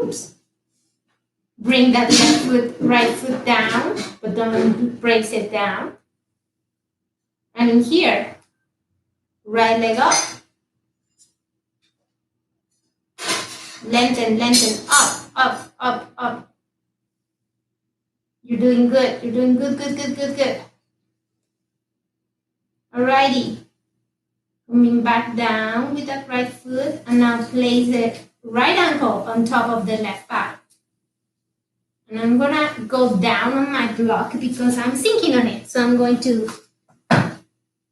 Oops. Bring that left foot, right foot down, but don't brace it down. And in here, right leg up. Lengthen, lengthen, up, up, up, up. You're doing good. You're doing good, good, good, good, good. Alrighty. Coming back down with that right foot and now place the right ankle on top of the left thigh. And I'm gonna go down on my block because I'm sinking on it. So I'm going to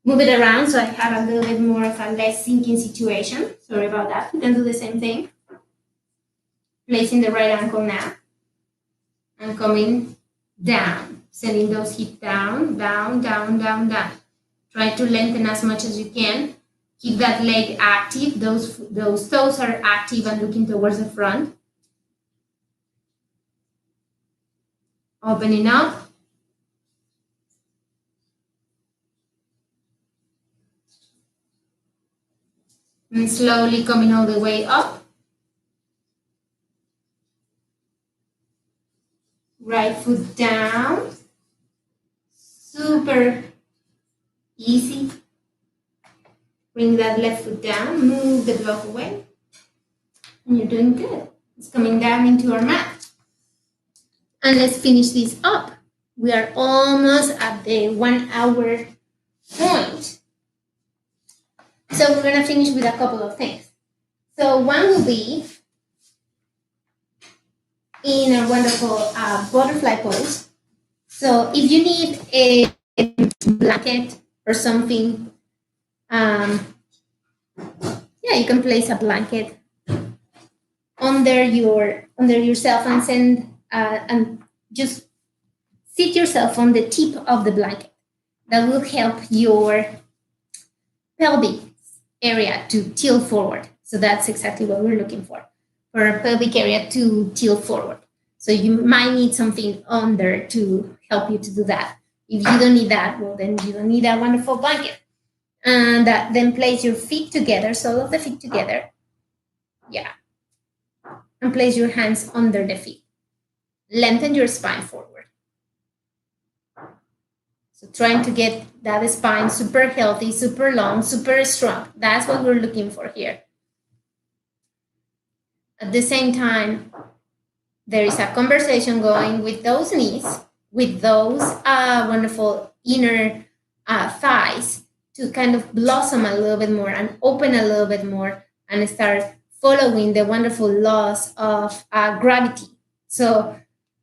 move it around so I have a little bit more of a less sinking situation. Sorry about that. You can do the same thing. Placing the right ankle now. And coming down. Sending those hips down, down, down, down, down. Try to lengthen as much as you can. Keep that leg active. Those toes are active and looking towards the front. Opening up. And slowly coming all the way up. Right foot down. Super easy. Bring that left foot down. Move the block away. And you're doing good. It's coming down into our mat. And let's finish this up. We are almost at the 1 hour point. So we're going to finish with a couple of things. So one will be in a wonderful butterfly pose. So if you need a blanket or something, you can place a blanket under yourself and and just sit yourself on the tip of the blanket. That will help your pelvic area to tilt forward. So that's exactly what we're looking for a pelvic area to tilt forward. So you might need something under to help you to do that. If you don't need that, well, then you don't need a wonderful blanket. And then place your feet together, sole of the feet together. Yeah. And place your hands under the feet. Lengthen your spine forward. So trying to get that spine super healthy, super long, super strong. That's what we're looking for here. At the same time, there is a conversation going with those knees, with those wonderful inner thighs to kind of blossom a little bit more and open a little bit more and start following the wonderful laws of gravity. So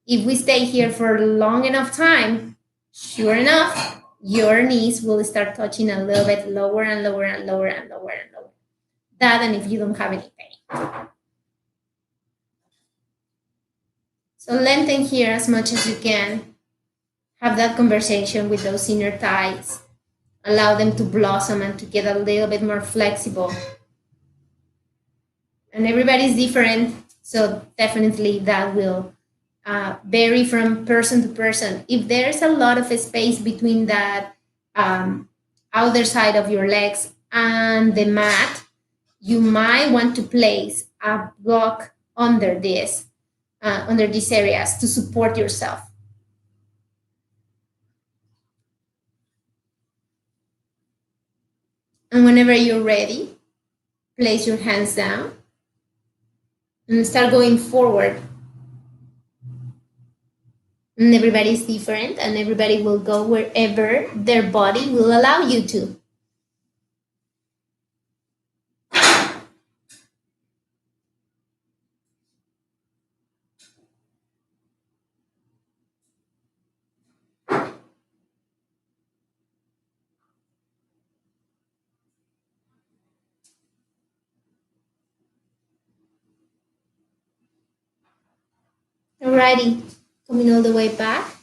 if we stay here for long enough time, sure enough, your knees will start touching a little bit lower and lower and lower and lower and lower. That, and if you don't have any pain. So lengthen here as much as you can. Have that conversation with those inner thighs. Allow them to blossom and to get a little bit more flexible. And everybody's different, so definitely that will vary from person to person. If there's a lot of space between that outer side of your legs and the mat, you might want to place a block under these areas to support yourself. And whenever you're ready, place your hands down and start going forward. And everybody's different, and everybody will go wherever their body will allow you to. Alrighty, coming all the way back.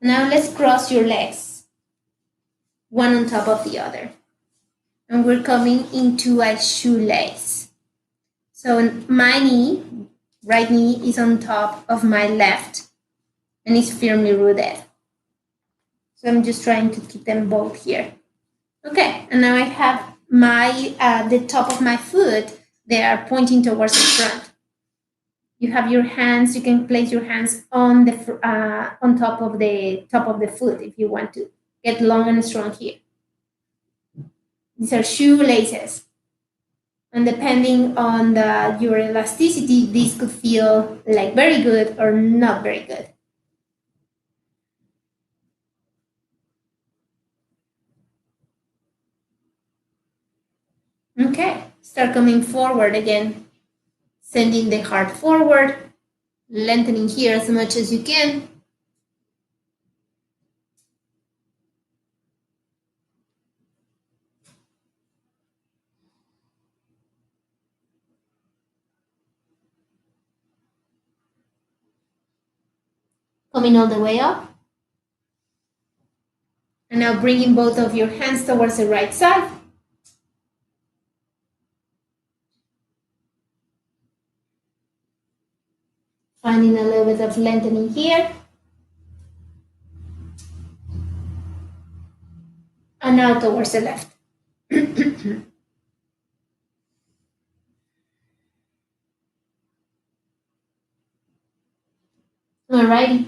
Now let's cross your legs, one on top of the other. And we're coming into a shoelace. So my knee, right knee, is on top of my left and is firmly rooted. So I'm just trying to keep them both here. Okay, and now I have the top of my foot, they are pointing towards the front. You have your hands, you can place your hands on top of the foot if you want to get long and strong here. These are shoelaces. And depending on your elasticity, this could feel like very good or not very good. Okay, start coming forward again, sending the heart forward, lengthening here as much as you can. Coming all the way up. And now bringing both of your hands towards the right side. Finding a little bit of lengthening here. And now towards the left. Alrighty.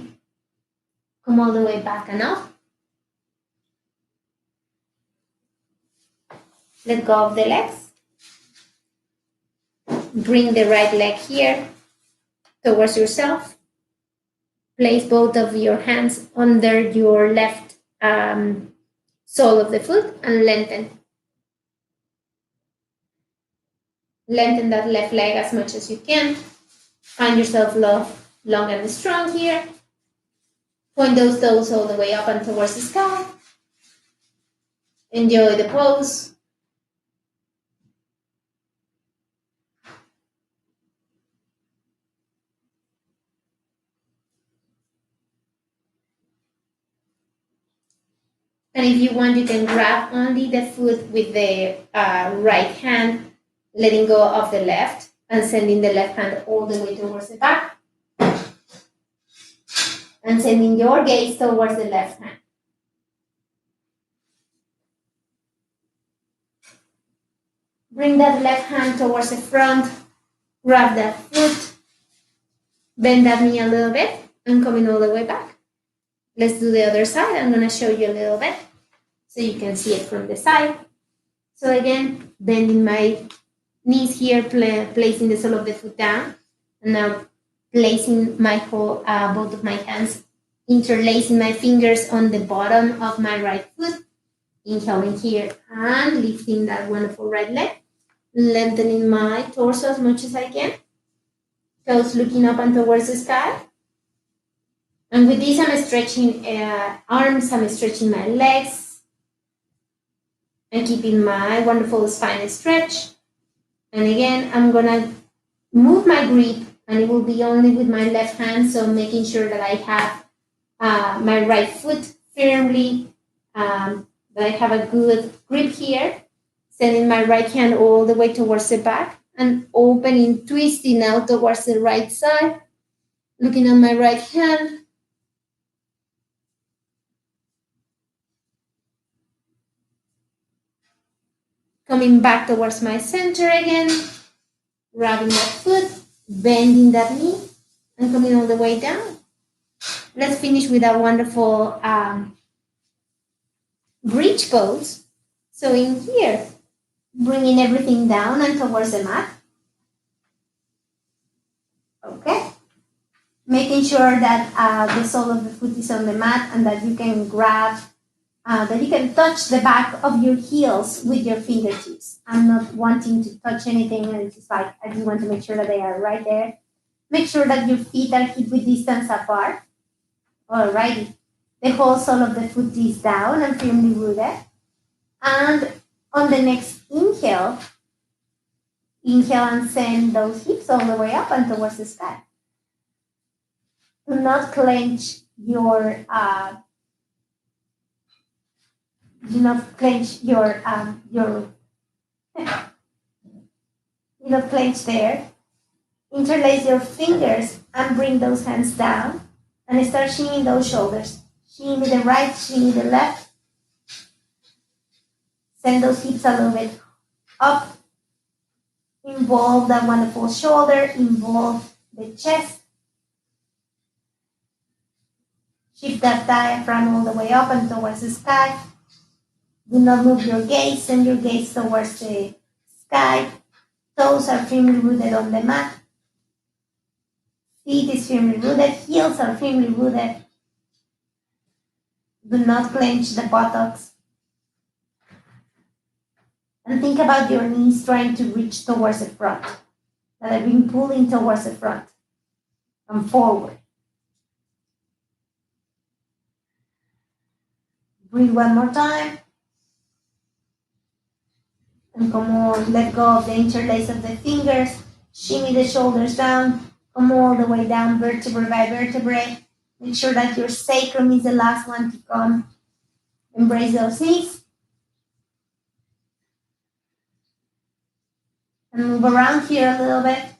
Come all the way back and up. Let go of the legs. Bring the right leg here towards yourself. Place both of your hands under your left sole of the foot and lengthen. Lengthen that left leg as much as you can. Find yourself long and strong here. Point those toes all the way up and towards the sky. Enjoy the pose. And if you want, you can grab only the foot with the right hand, letting go of the left and sending the left hand all the way towards the back. And sending your gaze towards the left hand. Bring that left hand towards the front. Grab that foot. Bend that knee a little bit and coming all the way back. Let's do the other side. I'm going to show you a little bit so you can see it from the side. So again, bending my knees here, placing the sole of the foot down. And now placing my whole, both of my hands, interlacing my fingers on the bottom of my right foot. Inhaling here and lifting that wonderful right leg. Lengthening my torso as much as I can. Toes looking up and towards the sky. And with this, I'm stretching arms, I'm stretching my legs. And keeping my wonderful spine stretch. And again, I'm gonna move my grip, and it will be only with my left hand, so making sure that I have my right foot firmly, that I have a good grip here, sending my right hand all the way towards the back, and opening, twisting out towards the right side, looking at my right hand. Coming back towards my center again, grabbing that foot, bending that knee, and coming all the way down. Let's finish with a wonderful bridge pose. So in here, bringing everything down and towards the mat. Okay. Making sure that the sole of the foot is on the mat and that you can grab, that you can touch the back of your heels with your fingertips. I'm not wanting to touch anything, and it's just like I just want to make sure that they are right there. Make sure that your feet are hip width distance apart. Alrighty. The whole sole of the foot is down and firmly rooted. And on the next inhale, inhale and send those hips all the way up and towards the sky. Do not clench your do not clench your do not clench there. Interlace your fingers and bring those hands down and start shimmy those shoulders. Shimmy the right, shimmy the left. Send those hips a little bit up. Involve that wonderful shoulder, involve the chest. Shift that diaphragm all the way up and towards the sky. Do not move your gaze, send your gaze towards the sky. Toes are firmly rooted on the mat. Feet is firmly rooted, heels are firmly rooted. Do not clench the buttocks. And think about your knees trying to reach towards the front. That I've been pulling towards the front and forward. Breathe one more time. And come on, let go of the interlace of the fingers. Shimmy the shoulders down. Come all the way down, vertebrae by vertebrae. Make sure that your sacrum is the last one to come. Embrace those knees. And move around here a little bit.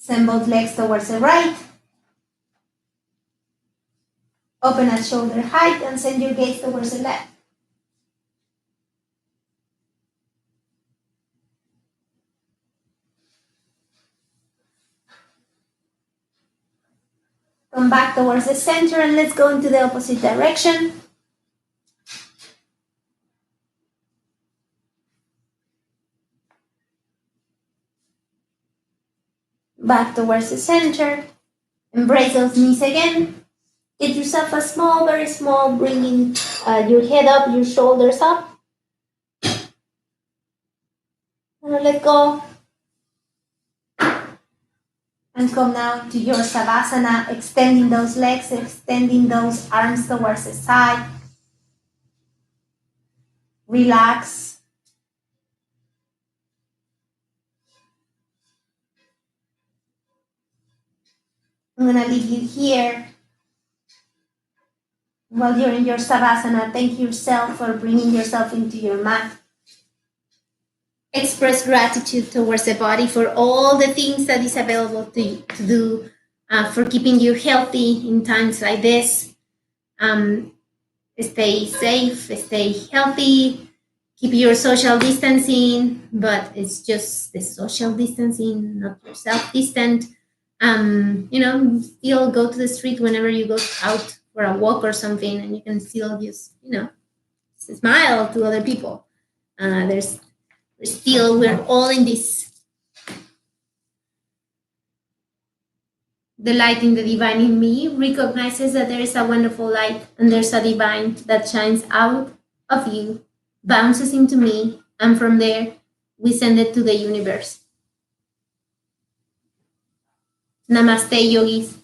Send both legs towards the right. Open at shoulder height and send your gaze towards the left. Come back towards the center and let's go into the opposite direction. Back towards the center. Embrace those knees again. Get yourself a small, very small, bringing your head up, your shoulders up. And let go. And come now to your Savasana, extending those legs, extending those arms towards the side. Relax. I'm going to leave you here. While you're in your Savasana, thank yourself for bringing yourself into your mat. Express gratitude towards the body for all the things that is available to you to do, for keeping you healthy in times like this. Stay safe, stay healthy, keep your social distancing, but it's just the social distancing, not yourself distant. Still go to the street whenever you go out for a walk or something, and you can still just, smile to other people. We're all in this. The light in the divine in me recognizes that there is a wonderful light and there's a divine that shines out of you, bounces into me, and from there, we send it to the universe. Namaste, yogis.